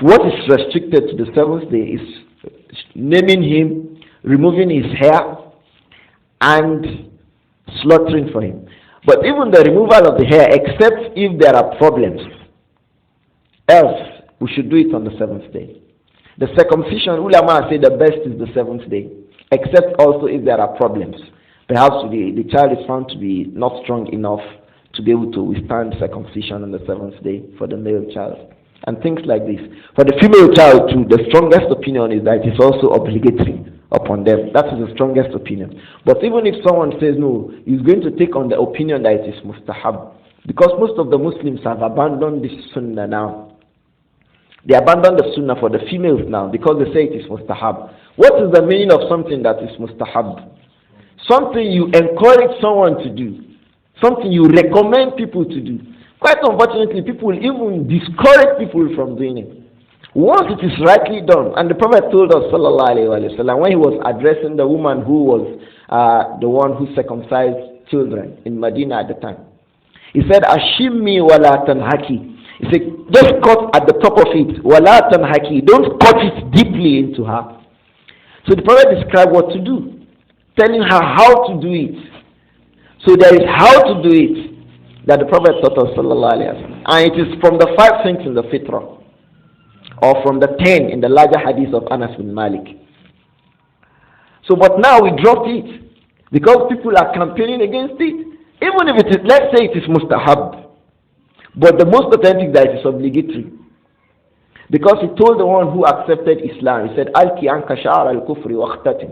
What is restricted to the seventh day is naming him, removing his hair, and slaughtering for him. But even the removal of the hair, except if there are problems, else we should do it on the seventh day. The circumcision, ulama say the best is the seventh day, except also if there are problems. Perhaps the child is found to be not strong enough to be able to withstand circumcision on the seventh day for the male child, and things like this. For the female child too, the strongest opinion is that it is also obligatory upon them. That is the strongest opinion. But even if someone says no, he's going to take on the opinion that it is mustahab, because most of the Muslims have abandoned this sunnah now. They abandon the sunnah for the females now because they say it is mustahab. What is the meaning of something that is mustahab? Something you encourage someone to do. Something you recommend people to do. Quite unfortunately, people even discourage people from doing it. Once it is rightly done, and the Prophet told us, sallallahu alaihi wasallam, when he was addressing the woman who was the one who circumcised children in Medina at the time, he said, "Ashimmi wala tanhaki." He said, just cut at the top of it. Wala tanhaki. Don't cut it deeply into her. So the Prophet described what to do, telling her how to do it. So there is how to do it that the Prophet taught us, sallallahu alaihi wasallam. And it is from the 5 things in the fitrah, or from the 10 in the larger hadith of Anas bin Malik. So, but now we dropped it because people are campaigning against it. Even if it is, let's say it is mustahab, but the most authentic that it is obligatory. Because he told the one who accepted Islam, he said, "Alki anka sha'r al-kufri waqtatin."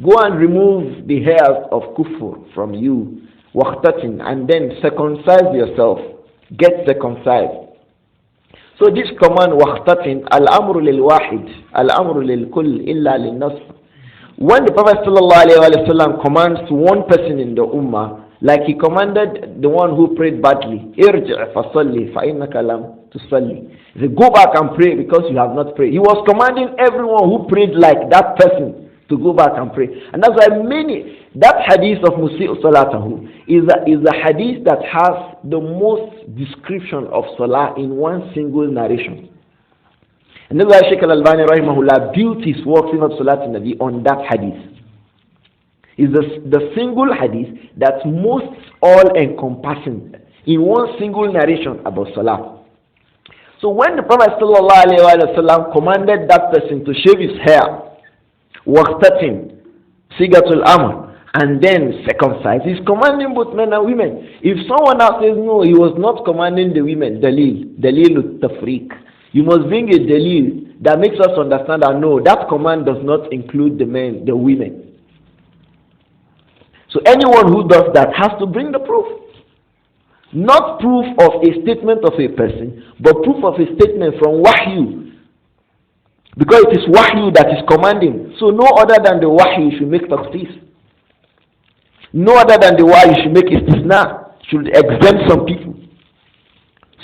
Go and remove the hairs of kufr from you, waqtatin, and then circumcise yourself. Get circumcised. So this command, waqtatin, al-amru lil-wahid, al-amru lil-kull, illa lil-nasr. When the Prophet ﷺ commands to one person in the ummah, like he commanded the one who prayed badly, irji' fasalli fa innaka lam tusalli. He said, go back and pray because you have not prayed. He was commanding everyone who prayed like that person to go back and pray. And that's why that hadith of Musi'u Salatahu is a hadith that has the most description of Salah in one single narration. And that's why Shaykh Al-Albani rahimahullah built his works in Salat al-Nabi on that hadith. Is the single hadith that's most all-encompassing in one single narration about Salah. So when the Prophet ﷺ commanded that person to shave his hair, waqtatin, sigatul amr, and then circumcise, he's commanding both men and women. If someone else says no, he was not commanding the women, dalil tafriq. You must bring a dalil that makes us understand that no, that command does not include the women. So anyone who does that has to bring the proof. Not proof of a statement of a person, but proof of a statement from wahyu. Because it is wahyu that is commanding. So no other than the wahyu should make taqsis. No other than the wahyu should make istisna, should exempt some people.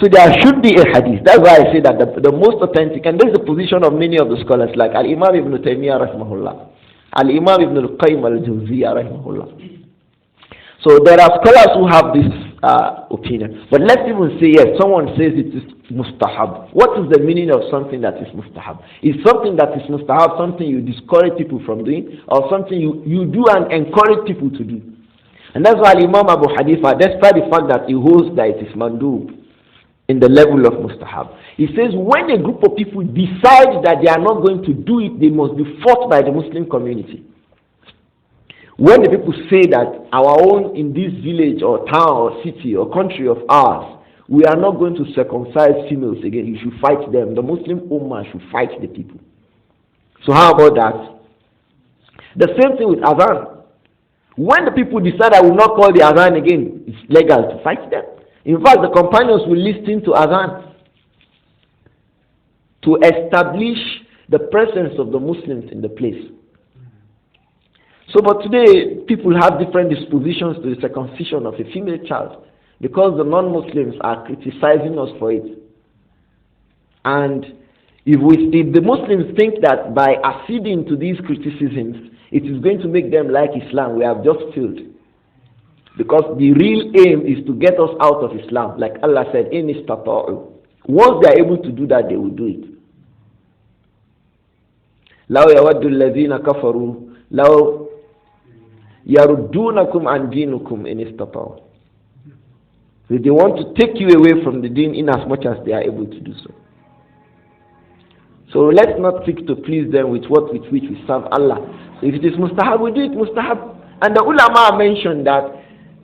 So there should be a hadith. That's why I say that the most authentic, and this is the position of many of the scholars, like Al-Imam Ibn Taymiyyah rahimahullah, Al-Imam Ibn Al-Qayyim Al-Jawziyah rahimahullah. So there are scholars who have this opinion. But let's even say, yes, someone says it is mustahab. What is the meaning of something that is mustahab? Is something that is mustahab something you discourage people from doing, or something you do and encourage people to do? And that's why Imam Abu Hanifa, despite the fact that he holds that it is mandub in the level of mustahab, he says when a group of people decide that they are not going to do it, they must be fought by the Muslim community. When the people say that our own in this village or town or city or country of ours, we are not going to circumcise females again, you should fight them. The Muslim Ummah should fight the people. So how about that? The same thing with Adhan. When the people decide I will not call the Adhan again, it's legal to fight them. In fact, the companions will listen to Adhan to establish the presence of the Muslims in the place. So, but today, people have different dispositions to the circumcision of a female child because the non-Muslims are criticizing us for it. And if the Muslims think that by acceding to these criticisms, it is going to make them like Islam, we have just failed. Because the real aim is to get us out of Islam. Like Allah said, in istata'u. Once they are able to do that, they will do it. لو يود الذين كفروا لو يردونكم عن دينكم إن استطاعوا. So they want to take you away from the deen in as much as they are able to do so. So let's not seek to please them with which we serve Allah. So if it is mustahab, we do it mustahab. And the ulama mentioned that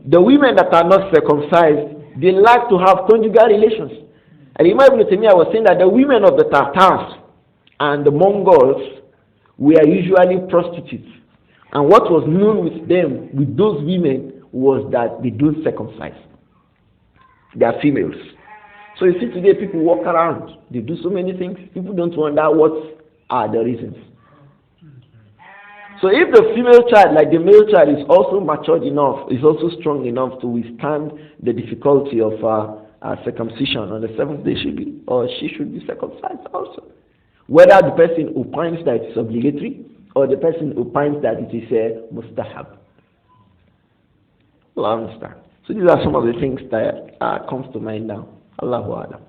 the women that are not circumcised, they like to have conjugal relations. And Imam Ibn Taymiyyah was saying that the women of the Tatars and the Mongols were usually prostitutes. And what was known with them, with those women, was that they don't circumcise. They are females. So you see today people walk around, they do so many things, people don't wonder what are the reasons. So if the female child, like the male child, is also matured enough, is also strong enough to withstand the difficulty of circumcision on the seventh day, she should be circumcised also. Whether the person opines that it's obligatory or the person opines that it is a mustahab. Well, I understand. So these are some of the things that comes to mind now. Allahu A'lam.